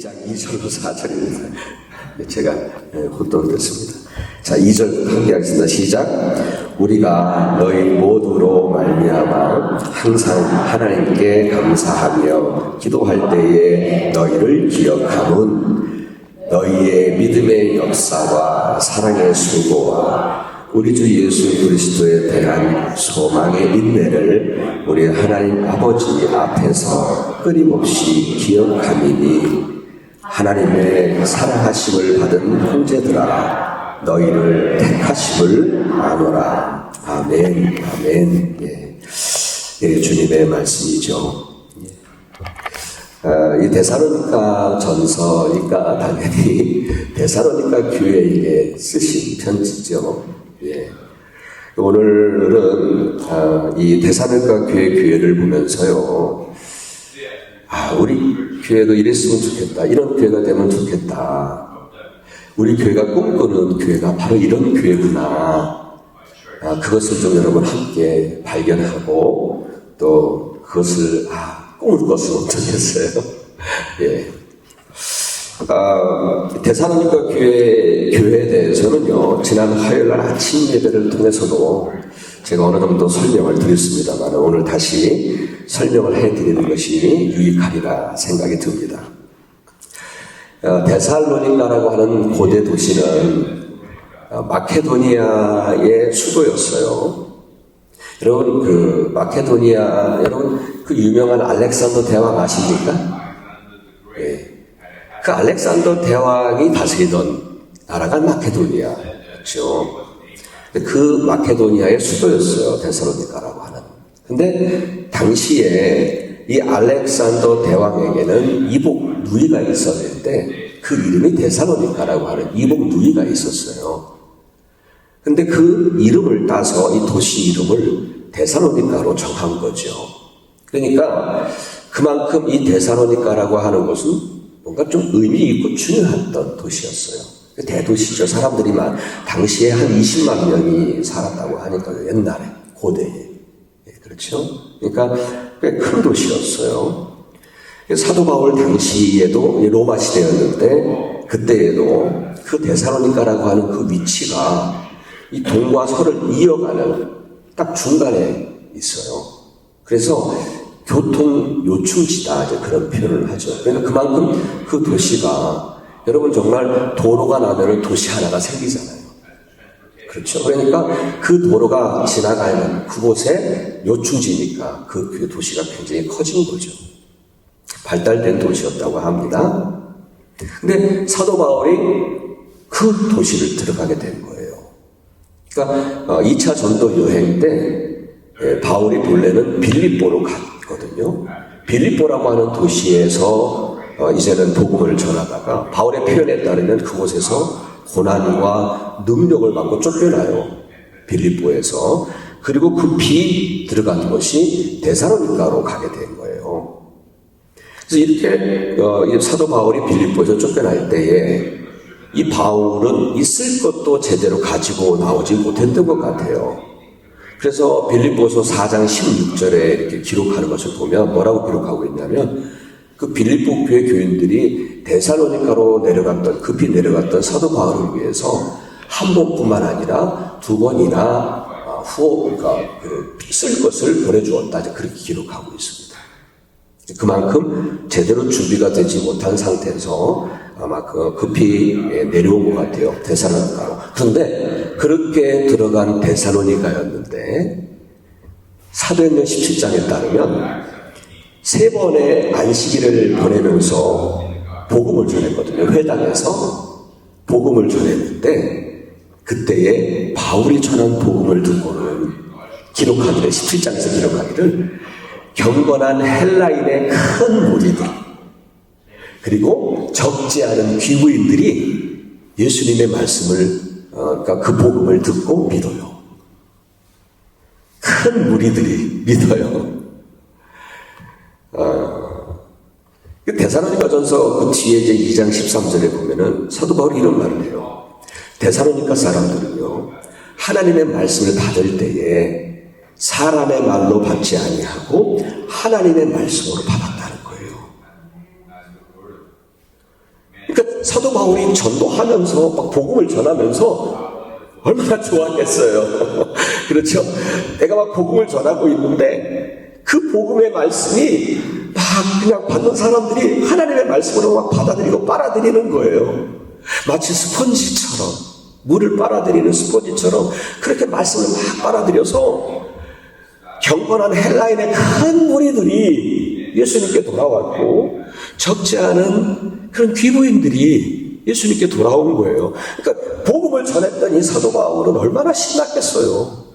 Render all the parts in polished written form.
1장 2절로 4절입니다. 제가 혼돈됐습니다. 자, 2절 함께 하겠습니다. 시작. 우리가 너희 모두로 말미암아 항상 하나님께 감사하며 기도할 때에 너희를 기억함은 너희의 믿음의 역사와 사랑의 수고와 우리 주 예수 그리스도에 대한 소망의 인내를 우리 하나님 아버지 앞에서 끊임없이 기억함이니 하나님의 사랑하심을 받은 형제들아 너희를 택하심을 아노라. 아멘. 아멘. 예, 주님의 말씀이죠. 이 데살로니가 전서니까 당연히 데살로니가 교회에게 쓰신 편지죠. 예. 오늘은 이 데살로니가 교회를 보면서요, 우리 교회도 이랬으면 좋겠다, 이런 교회가 되면 좋겠다, 우리 교회가 꿈꾸는 교회가 바로 이런 교회구나, 그것을 좀 여러분 함께 발견하고 또 그것을 꿈을 꿨으면 좋겠어요. 예. 데살로니가 교회에 대해서는요, 지난 화요일날 아침 예배를 통해서도 제가 어느 정도 설명을 드렸습니다만 오늘 다시 설명을 해드리는 것이 유익하리라 생각이 듭니다. 데살로니가라고 하는 고대 도시는 마케도니아의 수도였어요. 여러분, 그 마케도니아, 여러분 그 유명한 알렉산더 대왕 아십니까? 예. 그 알렉산더 대왕이 다스리던 나라가 마케도니아였죠. 그 마케도니아의 수도였어요, 데살로니가라고 하는. 근데 당시에 이 알렉산더 대왕에게는 이복 누이가 있었는데 그 이름이 데살로니가라고 하는 이복 누이가 있었어요. 근데 그 이름을 따서 이 도시 이름을 데살로니가로 정한 거죠. 그러니까 그만큼 이 데살로니가라고 하는 것은 뭔가 좀 의미 있고 중요했던 도시였어요. 대도시죠. 사람들이 당시에 한 20만 명이 살았다고 하니까 옛날에 고대에. 그렇죠? 그러니까 꽤 큰 도시였어요. 사도 바울 당시에도 로마 시대였는데 그때에도 그 데살로니가라고 하는 그 위치가 이 동과 서를 이어가는 딱 중간에 있어요. 그래서 교통 요충지다, 이제 그런 표현을 하죠. 그러니까 그만큼 그 도시가, 여러분 정말 도로가 나면 도시 하나가 생기잖아요. 그렇죠. 그러니까 그 도로가 지나가는 그곳에 요충지니까 그 도시가 굉장히 커진 거죠. 발달된 도시였다고 합니다. 근데 사도 바울이 그 도시를 들어가게 된 거예요. 그러니까 2차 전도 여행 때 바울이 본래는 빌립보로 갔거든요. 빌립보라고 하는 도시에서 이제는 복음을 전하다가 바울의 표현에 따르면 그곳에서 고난과 능력을 받고 쫓겨나요. 빌립보에서. 그리고 급히 들어간 것이 데살로니가로 가게 된 거예요. 그래서 이렇게 사도 바울이 빌립보에서 쫓겨날 때에 이 바울은 있을 것도 제대로 가지고 나오지 못했던 것 같아요. 그래서 빌립보서 4장 16절에 이렇게 기록하는 것을 보면 뭐라고 기록하고 있냐면, 그 빌립보 교회 교인들이 데살로니가로 급히 내려갔던 사도 바울을 위해서 한 번뿐만 아니라 두 번이나 쓸 것을 보내주었다, 그렇게 기록하고 있습니다. 그만큼 제대로 준비가 되지 못한 상태에서 아마 급히 내려온 것 같아요, 데살로니가로. 그런데 그렇게 들어간 데살로니가였는데 사도행전 17장에 따르면 3번의 안식일을 보내면서 복음을 전했거든요. 회당에서 복음을 전했는데 그때에 바울이 전한 복음을 듣고는 기록하기를, 17장에서 기록하기를, 경건한 헬라인의 큰 무리들 그리고 적지 않은 귀부인들이 예수님의 말씀을, 그러니까 그 복음을 듣고 믿어요. 큰 무리들이 믿어요. 데살로니가 전서 그 뒤에 이제 2장 13절에 보면은 사도 바울이 이런 말을 해요. 데살로니가 사람들은요, 하나님의 말씀을 받을 때에 사람의 말로 받지 아니하고 하나님의 말씀으로 받았다는 거예요. 사도 바울이 전도하면서 막 복음을 전하면서 얼마나 좋았겠어요. 그렇죠? 내가 막 복음을 전하고 있는데 그 복음의 말씀이 막 그냥 받는 사람들이 하나님의 말씀으로 막 받아들이고 빨아들이는 거예요. 마치 스펀지처럼, 물을 빨아들이는 스펀지처럼 그렇게 말씀을 막 빨아들여서 경건한 헬라인의 큰 무리들이 예수님께 돌아왔고 적지 않은 그런 귀부인들이 예수님께 돌아온 거예요. 그러니까 복음을 전했던 이 사도 바울은 얼마나 신났겠어요.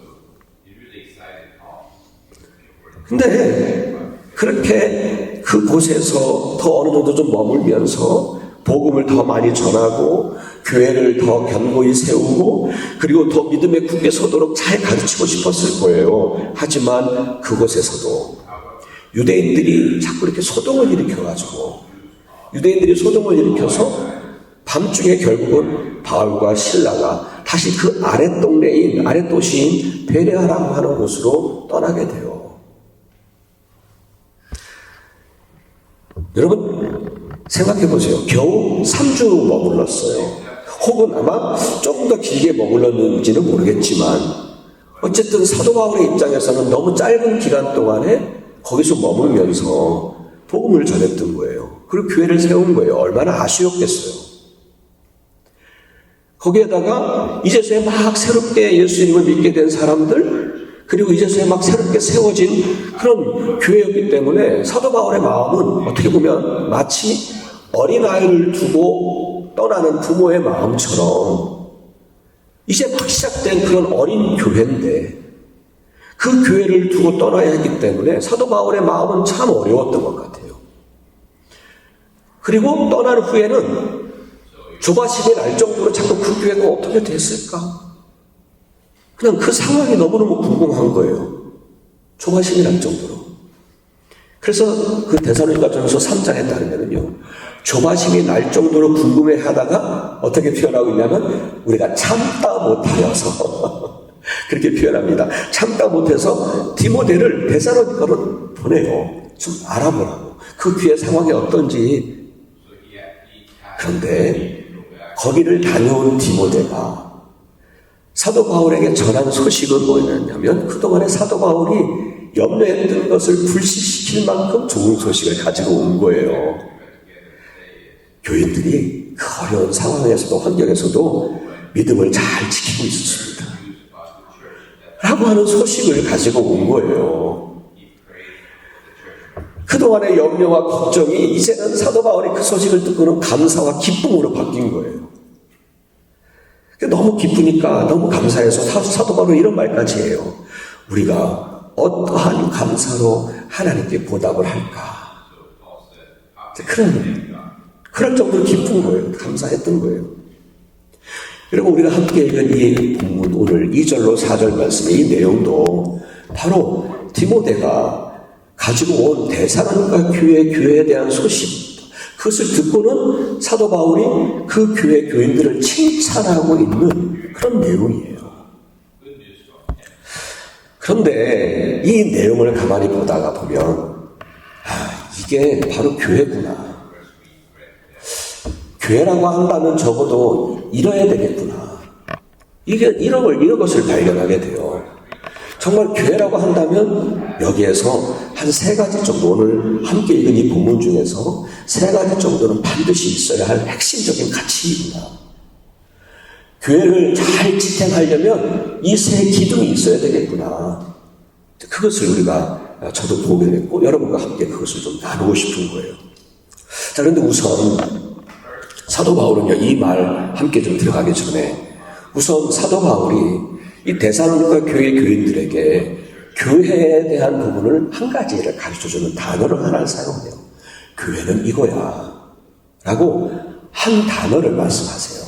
근데 그렇게 그곳에서 더 어느 정도 좀 머물면서 복음을 더 많이 전하고 교회를 더 견고히 세우고 그리고 더 믿음에 굳게 서도록 잘 가르치고 싶었을 거예요. 하지만 그곳에서도 유대인들이 자꾸 이렇게 소동을 일으켜가지고 유대인들이 소동을 일으켜서 밤중에 결국은 바울과 실라가 다시 그 아랫도시인 베레아라고 하는 곳으로 떠나게 돼요. 여러분 생각해 보세요. 겨우 3주 머물렀어요. 혹은 아마 조금 더 길게 머물렀는지는 모르겠지만 어쨌든 사도 바울의 입장에서는 너무 짧은 기간 동안에 거기서 머물면서 복음을 전했던 거예요. 그리고 교회를 세운 거예요. 얼마나 아쉬웠겠어요. 거기에다가 이제서야 막 새롭게 예수님을 믿게 된 사람들 그리고 이제서야 막 새롭게 세워진 그런 교회였기 때문에 사도 바울의 마음은 어떻게 보면 마치 어린아이를 두고 떠나는 부모의 마음처럼 이제 막 시작된 그런 어린 교회인데 그 교회를 두고 떠나야 했기 때문에 사도 바울의 마음은 참 어려웠던 것 같아요. 그리고 떠난 후에는 조바심이 날 정도로 자꾸 그 교회가 어떻게 됐을까? 그냥 그 상황이 너무너무 궁금한 거예요. 조바심이 날 정도로. 그래서 그 데살로니가전서 3장에 따르면요. 조바심이 날 정도로 궁금해하다가 어떻게 표현하고 있냐면 우리가 참다 못하여서 그렇게 표현합니다. 참다 못해서 디모데를 데살로니가로 보내요. 좀 알아보라고. 그 교회 상황이 어떤지. 그런데 거기를 다녀온 디모데가 사도 바울에게 전한 소식은 뭐였냐면 그동안에 사도 바울이 염려했던 것을 불식시킬 만큼 좋은 소식을 가지고 온 거예요. 교인들이 그 어려운 상황에서도 환경에서도 믿음을 잘 지키고 있었습니다. 라고 하는 소식을 가지고 온 거예요. 그동안의 염려와 걱정이 이제는 사도 바울이 그 소식을 듣고는 감사와 기쁨으로 바뀐 거예요. 너무 기쁘니까 너무 감사해서 사도 바울은 이런 말까지 해요. 우리가 어떠한 감사로 하나님께 보답을 할까? 그럴 정도로 기쁜 거예요. 감사했던 거예요. 여러분 우리가 함께 읽은 이 본문 오늘 2절로 4절 말씀의 이 내용도 바로 디모데가 가지고 온 데살로니가 교회에 대한 소식 그것을 듣고는 사도 바울이 그 교회 교인들을 칭찬하고 있는 그런 내용이에요. 그런데 이 내용을 가만히 보다가 보면 이게 바로 교회구나. 교회라고 한다면 적어도 이뤄야 되겠구나. 이런 것을 발견하게 돼요. 정말 교회라고 한다면 여기에서 한 3가지 정도 오늘 함께 읽은 이 본문 중에서 3가지 정도는 반드시 있어야 할 핵심적인 가치이구나. 교회를 잘 지탱하려면 이 3기둥이 있어야 되겠구나. 그것을 우리가 저도 보게 됐고 여러분과 함께 그것을 좀 나누고 싶은 거예요. 자, 그런데 우선 사도 바울은요, 이 말 함께 좀 들어가기 전에 우선 사도 바울이 이 데살로니가 교회 교인들에게 교회에 대한 부분을 한 가지를 가르쳐주는 단어를 하나를 사용해요. 교회는 이거야 라고 한 단어를 말씀하세요.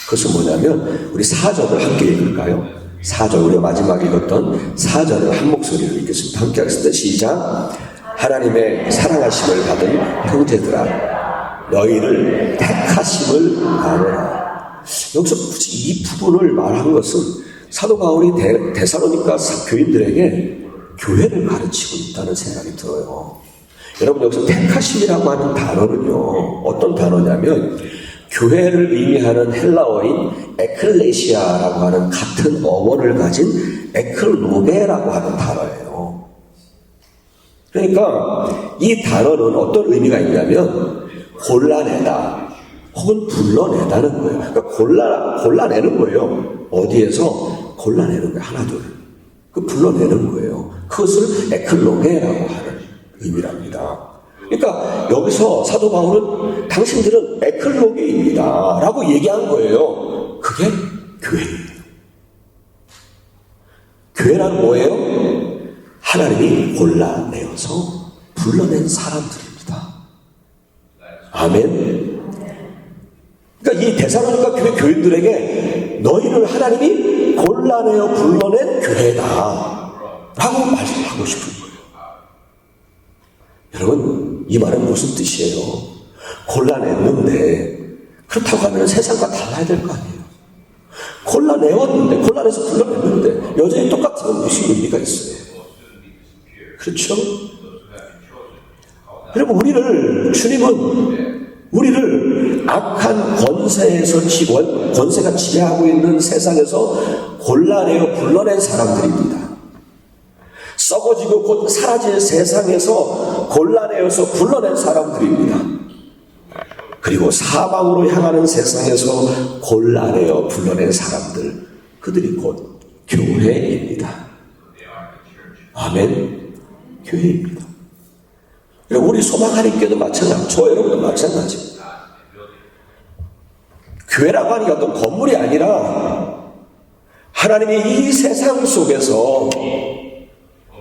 그것은 뭐냐면 우리 4절을 함께 읽을까요? 4절 우리가 마지막에 읽었던 4절을 한 목소리로 읽겠습니다. 함께 하겠습니다. 시작. 하나님의 사랑하심을 받은 형제들아 너희를 택하심을 아노라. 여기서 굳이 이 부분을 말한 것은 사도 바울이 데살로니가 교인들에게 교회를 가르치고 있다는 생각이 들어요. 여러분 여기서 택하심이라고 하는 단어는요 어떤 단어냐면 교회를 의미하는 헬라어인 에클레시아라고 하는 같은 어원을 가진 에클로게라고 하는 단어예요. 그러니까 이 단어는 어떤 의미가 있냐면 골라내다 혹은 불러내다는 거예요. 그러니까 골라내는 거예요. 어디에서 골라내는 거예요. 하나둘. 그 불러내는 거예요. 그것을 에클로게라고 하는 의미랍니다. 그러니까 여기서 사도 바울은 당신들은 에클로게입니다 라고 얘기한 거예요. 그게 교회입니다. 교회란 뭐예요? 하나님이 골라내어서 불러낸 사람들입니다. 아멘. 그러니까 이 데살로니가 교회 교인들에게 너희를 하나님이 골라내어 불러낸 교회다 라고 말씀하고 싶은 거예요. 여러분, 이 말은 무슨 뜻이에요? 골라냈는데 그렇다고 하면 세상과 달라야 될 거 아니에요. 골라내었는데, 골라내서 불러냈는데 여전히 똑같으면 무슨 의미가 있어요? 그렇죠? 여러분, 주님은 우리를 악한 권세가 지배하고 있는 세상에서 골라내어 불러낸 사람들입니다. 썩어지고 곧 사라질 세상에서 골라내어서 불러낸 사람들입니다. 그리고 사방으로 향하는 세상에서 골라내어 불러낸 사람들, 그들이 곧 교회입니다. 아멘. 교회입니다. 우리 소망하나님께도 마찬가지, 저 여러분도 마찬가지. 교회라고 하니까 어떤 건물이 아니라 하나님이 이 세상 속에서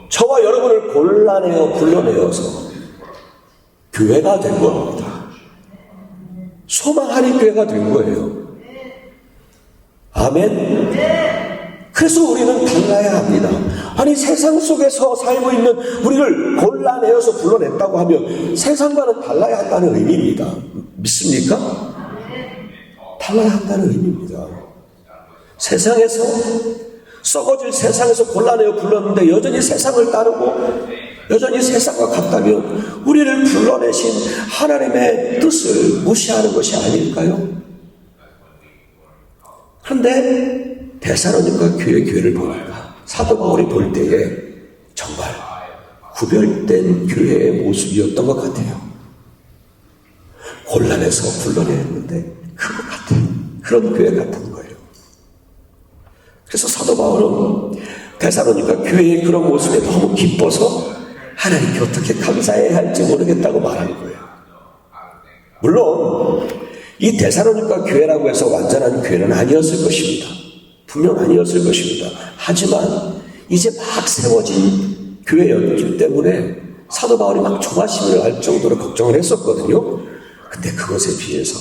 저와 여러분을 골라내어 불러내어서 교회가 된 겁니다. 소망하는 교회가 된 거예요. 아멘. 그래서 우리는 달라야 합니다. 아니, 세상 속에서 살고 있는 우리를 골라내어서 불러냈다고 하면 세상과는 달라야 한다는 의미입니다. 믿습니까? 달라야 한다는 의미입니다. 세상에서 썩어질 세상에서 골라내어 불렀는데 여전히 세상을 따르고 여전히 세상과 같다면 우리를 불러내신 하나님의 뜻을 무시하는 것이 아닐까요? 그런데 데살로니가 교회를 보니까 사도 바울이 볼 때에 정말 구별된 교회의 모습이었던 것 같아요. 곤란해서 불러냈는데 그거 같은 그런 교회 같은 거예요. 그래서 사도 바울은 데살로니가 교회의 그런 모습에 너무 기뻐서 하나님께 어떻게 감사해야 할지 모르겠다고 말하는 거예요. 물론 이 데살로니가 교회라고 해서 완전한 교회는 아니었을 것입니다. 분명 아니었을 것입니다. 하지만 이제 막 세워진 교회였기 때문에 사도 바울이 막 조바심을 할 정도로 걱정을 했었거든요. 근데 그것에 비해서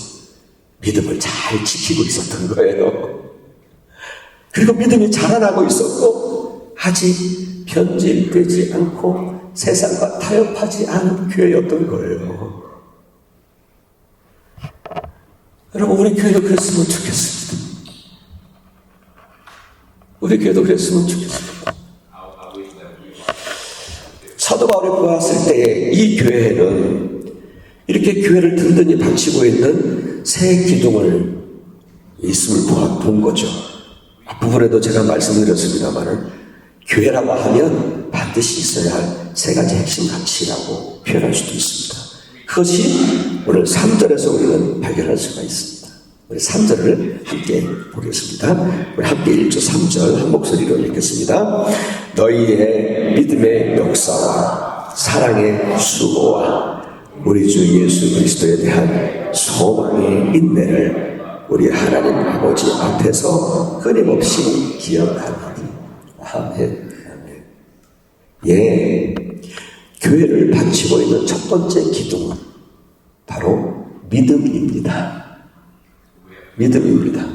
믿음을 잘 지키고 있었던 거예요. 그리고 믿음이 자라나고 있었고 아직 변질되지 않고 세상과 타협하지 않은 교회였던 거예요. 여러분, 우리 교회도 그랬으면 좋겠습니다. 우리 교회도 그랬으면 좋겠습니다. 사도 바울이 보았을 때 이 교회에는 이렇게 교회를 든든히 받치고 있는 새 기둥을 있음을 본 거죠. 앞부분에도 제가 말씀드렸습니다만 교회라고 하면 반드시 있어야 할 세 가지 핵심 가치라고 표현할 수도 있습니다. 그것이 오늘 3절에서 우리는 발견할 수가 있습니다. 우리 3절을 함께 보겠습니다. 우리 함께 1조 3절 한 목소리로 읽겠습니다. 너희의 믿음의 역사와 사랑의 수고와 우리 주 예수 그리스도에 대한 소망의 인내를 우리 하나님 아버지 앞에서 끊임없이 기억하노니. 아멘. 예, 교회를 바치고 있는 첫 번째 기둥은 바로 믿음입니다. 믿음입니다.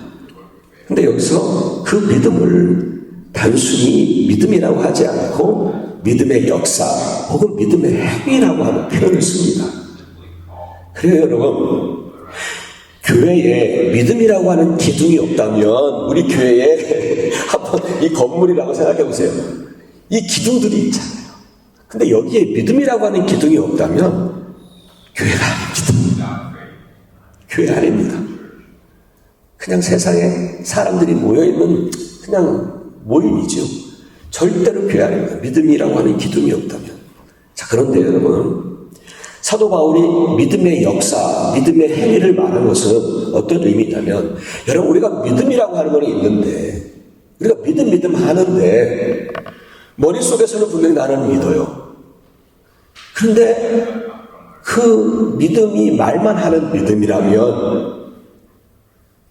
근데 여기서 그 믿음을 단순히 믿음이라고 하지 않고 믿음의 역사 혹은 믿음의 행위라고 하는 표현을 씁니다. 그래요, 여러분. 교회에 믿음이라고 하는 기둥이 없다면 우리 교회에 한번 이 건물이라고 생각해 보세요. 이 기둥들이 있잖아요. 근데 여기에 믿음이라고 하는 기둥이 없다면 교회가 아닙니다. 교회 아닙니다. 그냥 세상에 사람들이 모여있는 그냥 모임이죠. 절대로 교회 안에 믿음이라고 하는 기둥이 없다면. 자, 그런데 여러분, 사도 바울이 믿음의 역사, 믿음의 행위를 말한 것은 어떤 의미냐면, 여러분, 우리가 믿음이라고 하는 건 있는데, 우리가 믿음 하는데, 머릿속에서는 분명히 나는 믿어요. 그런데 그 믿음이 말만 하는 믿음이라면,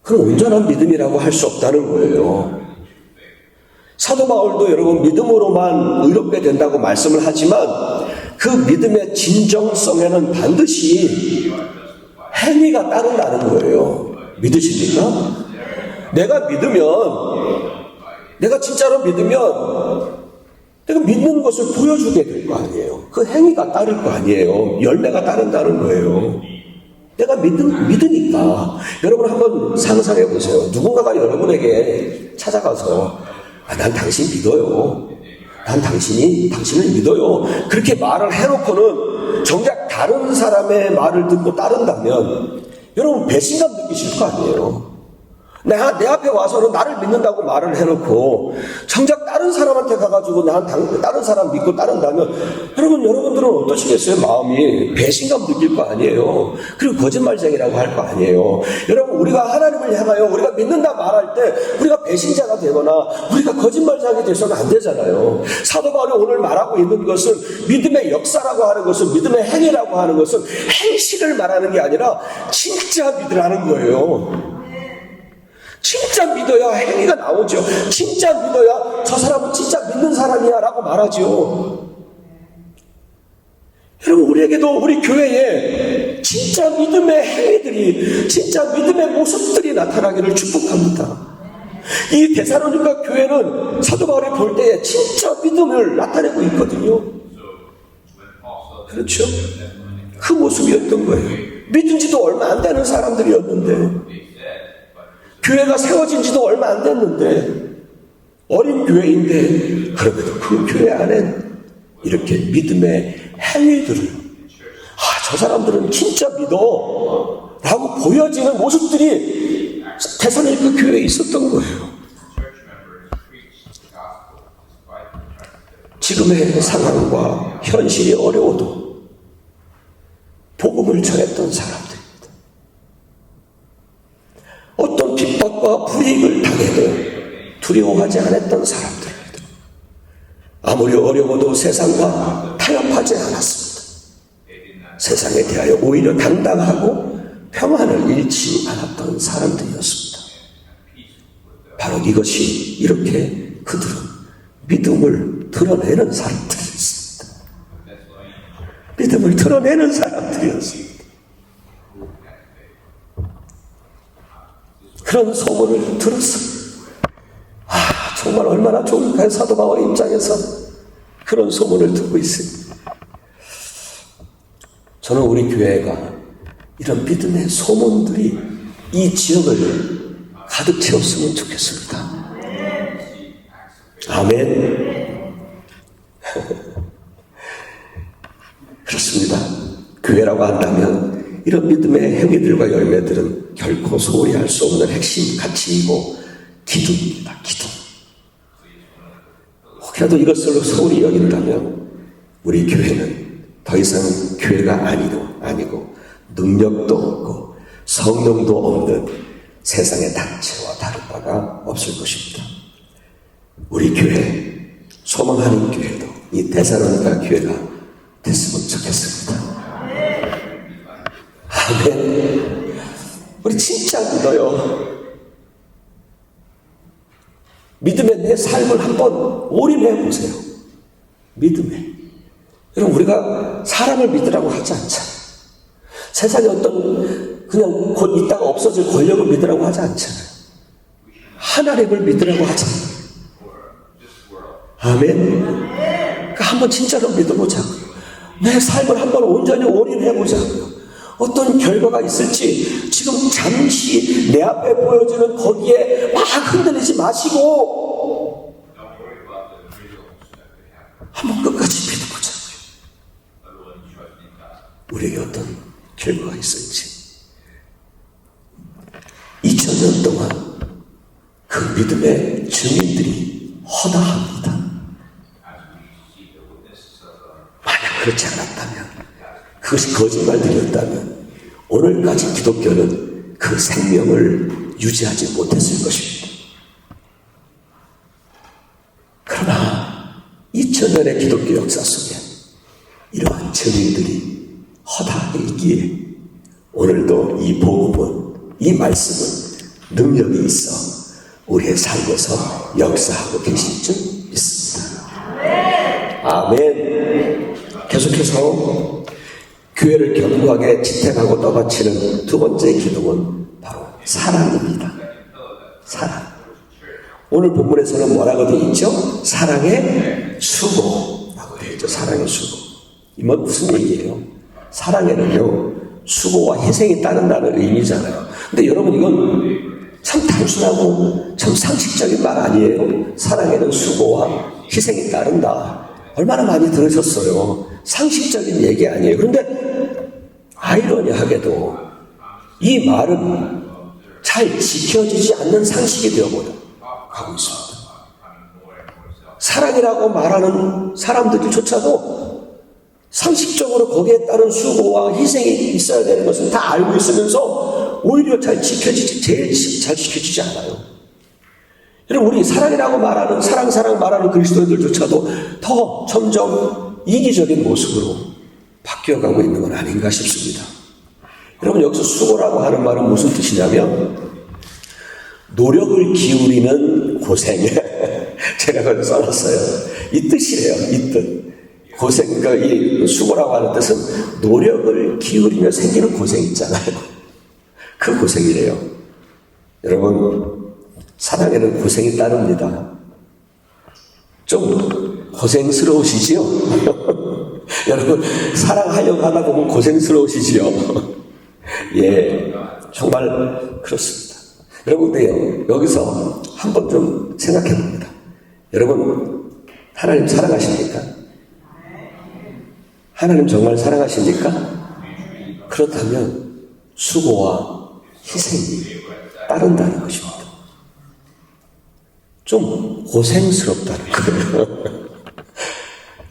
그건 온전한 믿음이라고 할 수 없다는 거예요. 사도 바울도 여러분 믿음으로만 의롭게 된다고 말씀을 하지만 그 믿음의 진정성에는 반드시 행위가 따른다는 거예요. 믿으십니까? 내가 믿으면, 내가 진짜로 믿으면 내가 믿는 것을 보여주게 될 거 아니에요. 그 행위가 따를 거 아니에요. 열매가 따른다는 거예요. 내가 믿으니까. 여러분 한번 상상해 보세요. 누군가가 여러분에게 찾아가서 난 당신 믿어요. 난 당신을 믿어요. 그렇게 말을 해놓고는 정작 다른 사람의 말을 듣고 따른다면 여러분 배신감 느끼실 거 아니에요. 내 앞에 와서는 나를 믿는다고 말을 해놓고 정작 다른 사람한테 가가지고 다른 사람 믿고 따른다면 여러분들은 어떠시겠어요? 마음이 배신감 느낄 거 아니에요. 그리고 거짓말쟁이라고 할 거 아니에요. 여러분 우리가 하나님을 향하여 우리가 믿는다 말할 때 우리가 배신자가 되거나 우리가 거짓말쟁이 돼서는 안 되잖아요. 사도 바울이 오늘 말하고 있는 것은 믿음의 역사라고 하는 것은 믿음의 행위라고 하는 것은 행실을 말하는 게 아니라 진짜 믿으라는 거예요. 진짜 믿어야 행위가 나오죠. 진짜 믿어야 저 사람은 진짜 믿는 사람이야 라고 말하죠. 여러분 우리에게도 우리 교회에 진짜 믿음의 행위들이 진짜 믿음의 모습들이 나타나기를 축복합니다. 이 데살로니가 교회는 사도 바울이 볼 때에 진짜 믿음을 나타내고 있거든요. 그렇죠? 그 모습이었던 거예요. 믿은 지도 얼마 안 되는 사람들이었는데 교회가 세워진 지도 얼마 안 됐는데 어린 교회인데 그럼에도 그 교회 안엔 이렇게 믿음의 행위들을 저 사람들은 진짜 믿어 라고 보여지는 모습들이 데살로니가 교회에 있었던 거예요. 지금의 상황과 현실이 어려워도 복음을 전했던 사람들, 어떤 핍박과 불이익을 당해도 두려워하지 않았던 사람들입니다. 아무리 어려워도 세상과 타협하지 않았습니다. 세상에 대하여 오히려 당당하고 평안을 잃지 않았던 사람들이었습니다. 바로 이것이 이렇게 그들은 믿음을 드러내는 사람들이었습니다. 믿음을 드러내는 사람들이었습니다. 그런 소문을 들었어요. 정말 얼마나 좋을까요? 사도 바울의 입장에서 그런 소문을 듣고 있습니다. 저는 우리 교회가 이런 믿음의 소문들이 이 지역을 가득 채웠으면 좋겠습니다. 아멘. 그렇습니다. 교회라고 한다면 이런 믿음의 행위들과 열매들은 결코 소홀히 할 수 없는 핵심 가치이고 기둥입니다. 기둥. 혹여라도 이것을 소홀히 여긴다면 우리 교회는 더 이상 교회가 아니고 능력도 없고 성령도 없는 세상의 단체와 다른 바가 없을 것입니다. 우리 교회, 소망하는 교회도 이 데살로니가 교회가 됐으면 좋겠습니다. 아멘. 우리 진짜 믿어요. 믿음에 내 삶을 한번 올인해 보세요. 믿음에. 여러분 우리가 사람을 믿으라고 하지 않잖아요. 세상에 어떤 그냥 곧 있다가 없어질 권력을 믿으라고 하지 않잖아요. 하나님을 믿으라고 하잖아요. 아멘. 그러니까 한번 진짜로 믿어보자고요. 내 삶을 한번 온전히 올인해보자고요. 어떤 결과가 있을지 지금 잠시 내 앞에 보여지는 거기에 막 흔들리지 마시고 한번 끝까지 믿어보자고요. 우리에게 어떤 결과가 있을지. 2000년 20년 동안 그 믿음의 증인들이 허다합니다. 만약 그렇지 않았다면, 그것이 거짓말들이었다면 오늘까지 기독교는 그 생명을 유지하지 못했을 것입니다. 그러나 2000년의 기독교 역사 속에 이러한 증인들이 허다하게 있기에 오늘도 이 복음은, 이 말씀은 능력이 있어 우리의 삶에서 역사하고 계실 줄 믿습니다. 아멘. 계속해서 교회를 견고하게 지탱하고 떠받치는 두 번째 기둥은 바로 사랑입니다. 사랑. 오늘 본문에서는 뭐라고 되어 있죠? 사랑의 수고라고 되어 있죠. 사랑의 수고. 이건 무슨 얘기예요? 사랑에는요, 수고와 희생이 따른다는 의미잖아요. 근데 여러분, 이건 참 단순하고 참 상식적인 말 아니에요? 사랑에는 수고와 희생이 따른다. 얼마나 많이 들으셨어요? 상식적인 얘기 아니에요. 그런데 아이러니하게도 이 말은 잘 지켜지지 않는 상식이 되어가고 있습니다. 사랑이라고 말하는 사람들조차도 상식적으로 거기에 따른 수고와 희생이 있어야 되는 것은 다 알고 있으면서 오히려 제일 잘 지켜지지 않아요. 여러분, 우리 사랑이라고 말하는, 사랑 말하는 그리스도인들조차도 더 점점 이기적인 모습으로 바뀌어가고 있는 건 아닌가 싶습니다. 여러분, 여기서 수고라고 하는 말은 무슨 뜻이냐면, 노력을 기울이는 고생. 제가 그걸 써놨어요. 이 뜻이래요, 이 뜻. 고생, 그러니까 이 수고라고 하는 뜻은 노력을 기울이며 생기는 고생 있잖아요. 그 고생이래요. 여러분, 사랑에는 고생이 따릅니다. 좀 고생스러우시지요? 여러분, 사랑하려고 하다 보면 고생스러우시지요? 예, 정말 그렇습니다. 여러분, 근데요, 여기서 한번 좀 생각해 봅니다. 여러분, 하나님 사랑하십니까? 하나님 정말 사랑하십니까? 그렇다면 수고와 희생이 따른다는 것입니다. 좀 고생스럽다는 거예요.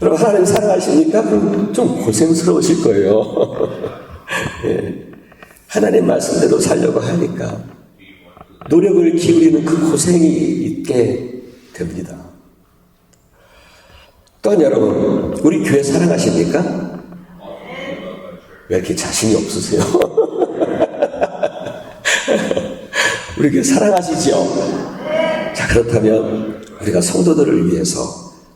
여러분, 하나님 사랑하십니까? 그럼 좀 고생스러우실 거예요. 예. 하나님 말씀대로 살려고 하니까 노력을 기울이는 그 고생이 있게 됩니다. 또한 여러분, 우리 교회 사랑하십니까? 왜 이렇게 자신이 없으세요? 우리 교회 사랑하시죠? 자, 그렇다면 우리가 성도들을 위해서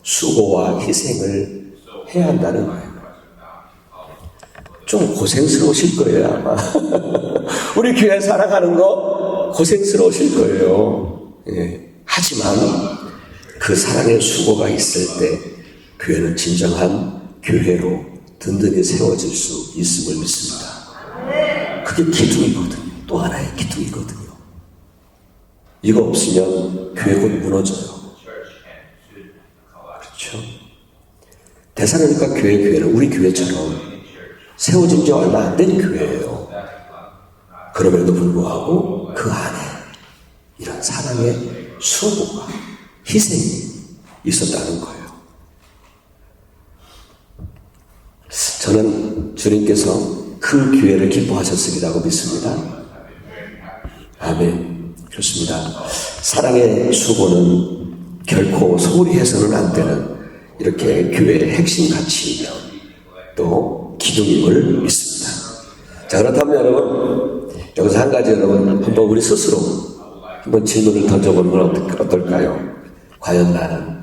수고와 희생을 해야 한다는 거예요. 좀 고생스러우실 거예요, 아마. 우리 교회 사랑하는 거 고생스러우실 거예요. 예. 하지만 그 사랑의 수고가 있을 때 교회는 진정한 교회로 든든히 세워질 수 있음을 믿습니다. 그게 기둥이거든요. 또 하나의 기둥이거든요. 이거 없으면 교회 곧 무너져요. 그렇죠? 데살로니가 교회는 우리 교회처럼 세워진 지 얼마 안 된 교회예요. 그럼에도 불구하고 그 안에 이런 사랑의 수고가, 희생이 있었다는 거예요. 저는 주님께서 그 교회를 기뻐하셨으리라고 믿습니다. 아멘. 그렇습니다. 사랑의 수고는 결코 소홀히 해서는 안 되는 이렇게 교회의 핵심 가치이며 또 기둥임을 믿습니다. 자, 그렇다면 여러분, 여기서 한 가지 여러분 한번 우리 스스로 한번 질문을 던져보면 어떨까요? 과연 나는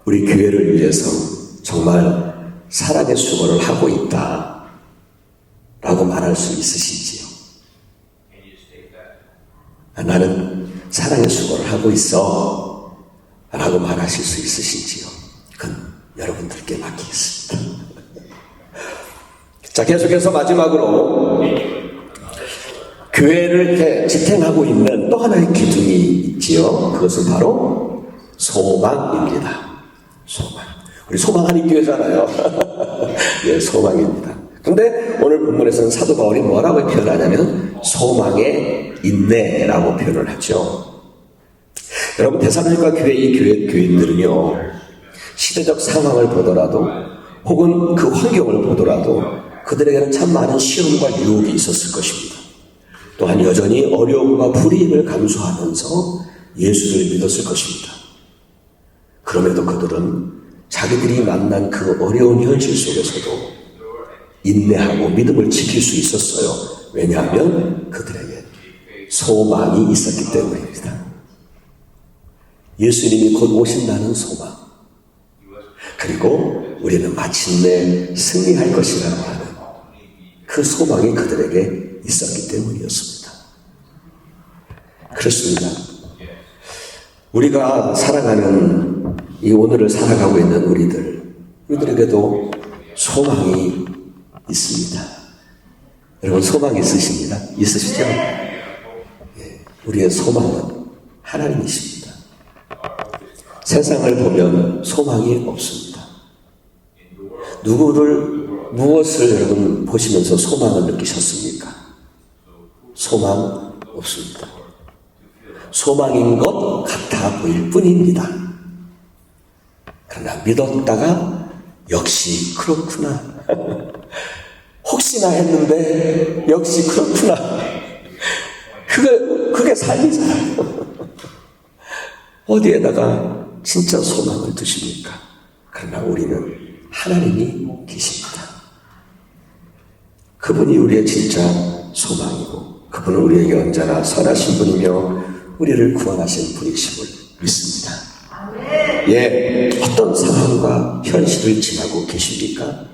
우리 교회를 위해서 정말 사랑의 수고를 하고 있다 라고 말할 수 있으신지요? 나는 사랑의 수고를 하고 있어 라고 말하실 수 있으신지요? 그건 여러분들께 맡기겠습니다. 자, 계속해서 마지막으로 교회를 이렇게 지탱하고 있는 또 하나의 기둥이 있지요. 그것은 바로 소망입니다. 소망. 우리 소망하는 교회잖아요. 예, 소망입니다. 근데 오늘 본문에서는 사도 바울이 뭐라고 표현하냐면 소망의 인내라고 표현을 하죠. 여러분, 데살로니가 교회 이 교인들은요, 시대적 상황을 보더라도 혹은 그 환경을 보더라도 그들에게는 참 많은 시험과 유혹이 있었을 것입니다. 또한 여전히 어려움과 불이익을 감수하면서 예수를 믿었을 것입니다. 그럼에도 그들은 자기들이 만난 그 어려운 현실 속에서도 인내하고 믿음을 지킬 수 있었어요. 왜냐하면 그들에게 소망이 있었기 때문입니다. 예수님이 곧 오신다는 소망, 그리고 우리는 마침내 승리할 것이라고 하는 그 소망이 그들에게 있었기 때문이었습니다. 그렇습니다. 우리가 살아가는 이 오늘을 살아가고 있는 우리들에게도 소망이 있습니다. 여러분, 소망 있으십니다? 있으시죠? 예, 우리의 소망은 하나님이십니다. 세상을 보면 소망이 없습니다. 무엇을 여러분 보시면서 소망을 느끼셨습니까? 소망 없습니다. 소망인 것 같아 보일 뿐입니다. 그러나 믿었다가 역시 그렇구나. 혹시나 했는데 역시 그렇구나. 그게 삶이잖아요. 어디에다가 진짜 소망을 두십니까? 그러나 우리는 하나님이 계십니다. 그분이 우리의 진짜 소망이고 그분은 우리에게 언제나 선하신 분이며 우리를 구원하신 분이심을 믿습니다. 예, 어떤 상황과 현실을 지나고 계십니까?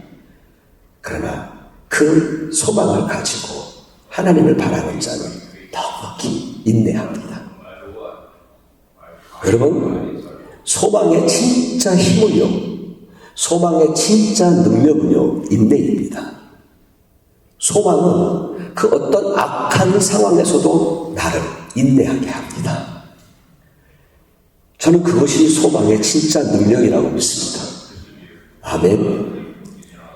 그러나 그 소망을 가지고 하나님을 바라는 자는 넉넉히 인내합니다. 여러분, 소망의 진짜 힘은요, 소망의 진짜 능력은요, 인내입니다. 소망은 그 어떤 악한 상황에서도 나를 인내하게 합니다. 저는 그것이 소망의 진짜 능력이라고 믿습니다. 아멘.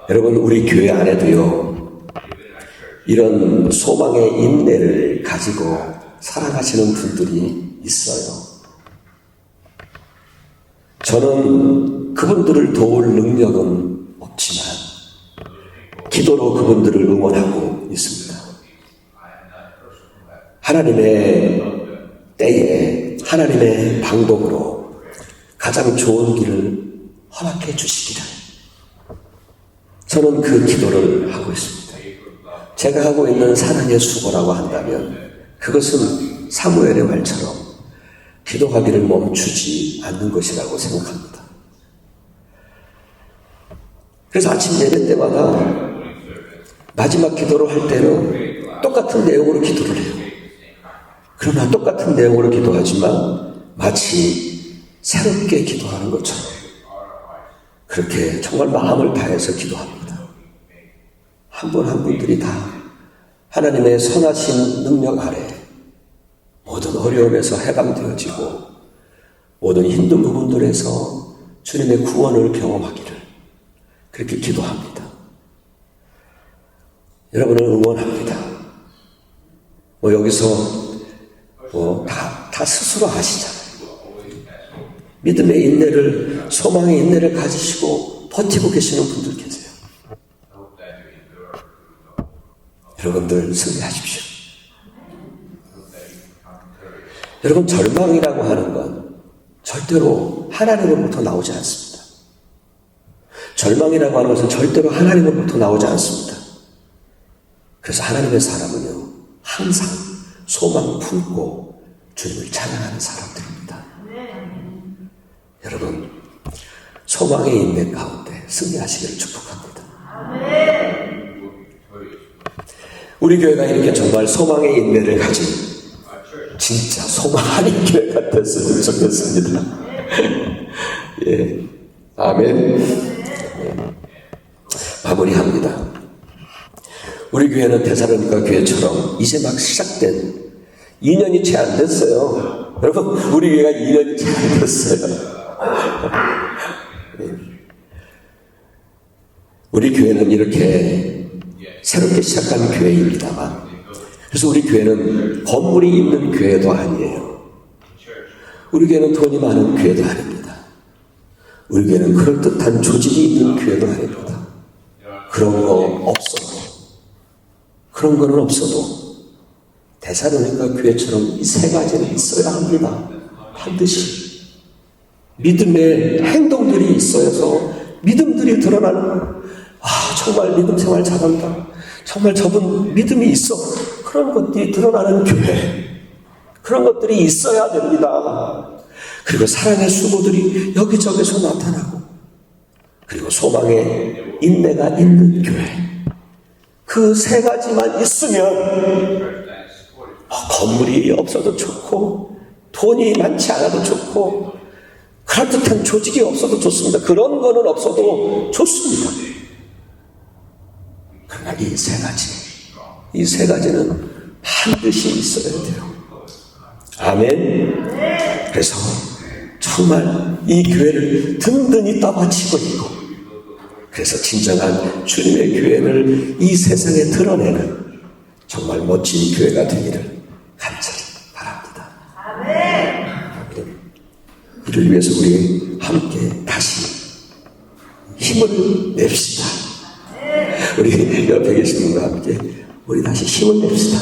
여러분, 우리 교회 안에도요, 이런 소망의 인내를 가지고 살아가시는 분들이 있어요. 저는 그분들을 도울 능력은 없지만 기도로 그분들을 응원하고 있습니다. 하나님의 때에 하나님의 방법으로 가장 좋은 길을 허락해 주시기를 저는 그 기도를 하고 있습니다. 제가 하고 있는 사랑의 수고라고 한다면 그것은 사무엘의 말처럼 기도하기를 멈추지 않는 것이라고 생각합니다. 그래서 아침 예배 때마다 마지막 기도를 할 때는 똑같은 내용으로 기도를 해요. 그러나 똑같은 내용으로 기도하지만 마치 새롭게 기도하는 것처럼 그렇게 정말 마음을 다해서 기도합니다. 한 분 한 분들이 다 하나님의 선하신 능력 아래 모든 어려움에서 해방되어지고 모든 힘든 부분들에서 주님의 구원을 경험하기를 그렇게 기도합니다. 여러분을 응원합니다. 여기서 다 스스로 아시잖아요. 믿음의 인내를, 소망의 인내를 가지시고 버티고 계시는 분들 계세요. 여러분들 승리하십시오. 여러분, 절망이라고 하는 건 절대로 하나님으로부터 나오지 않습니다. 절망이라고 하는 것은 절대로 하나님으로부터 나오지 않습니다. 그래서 하나님의 사람은요, 항상 소망 품고 주님을 찬양하는 사람들입니다. 여러분, 소망의 인내 가운데 승리하시기를 축복합니다. 우리 교회가 이렇게 정말 소망의 인내를 가진 진짜 소망 아닌 교회가 됐으면 좋겠습니다. 예, 아멘. 마무리합니다. 우리 교회는 데살로니가 교회처럼 이제 막 시작된 2년이 채 안 됐어요. 여러분, 우리 교회가 2년이 채 안 됐어요. 우리 교회는 이렇게 새롭게 시작한 교회입니다만, 그래서 우리 교회는 건물이 있는 교회도 아니에요. 우리 교회는 돈이 많은 교회도 아닙니다. 우리 교회는 그럴듯한 조직이 있는 교회도 아닙니다. 그런 거는 없어도 데살로니가 교회처럼 이 세 가지는 있어야 합니다. 반드시 믿음의 행동들이 있어서 믿음들이 드러나는, 정말 믿음 생활 잘한다, 정말 저분 믿음이 있어, 그런 것들이 드러나는 교회, 그런 것들이 있어야 됩니다. 그리고 사랑의 수고들이 여기저기서 나타나고, 그리고 소망의 인내가 있는 교회, 그 세 가지만 있으면 건물이 없어도 좋고 돈이 많지 않아도 좋고 그럴듯한 조직이 없어도 좋습니다. 그런 거는 없어도 좋습니다. 그러나 이 세 가지는 반드시 있어야 돼요. 아멘. 그래서 정말 이 교회를 든든히 따바치고 있고, 그래서 진정한 주님의 교회를 이 세상에 드러내는 정말 멋진 교회가 되기를 간절히 바랍니다. 아멘. 이를 위해서 우리 함께 다시 힘을 냅시다. 우리 옆에 계신 분과 함께 우리 다시 힘을 냅시다.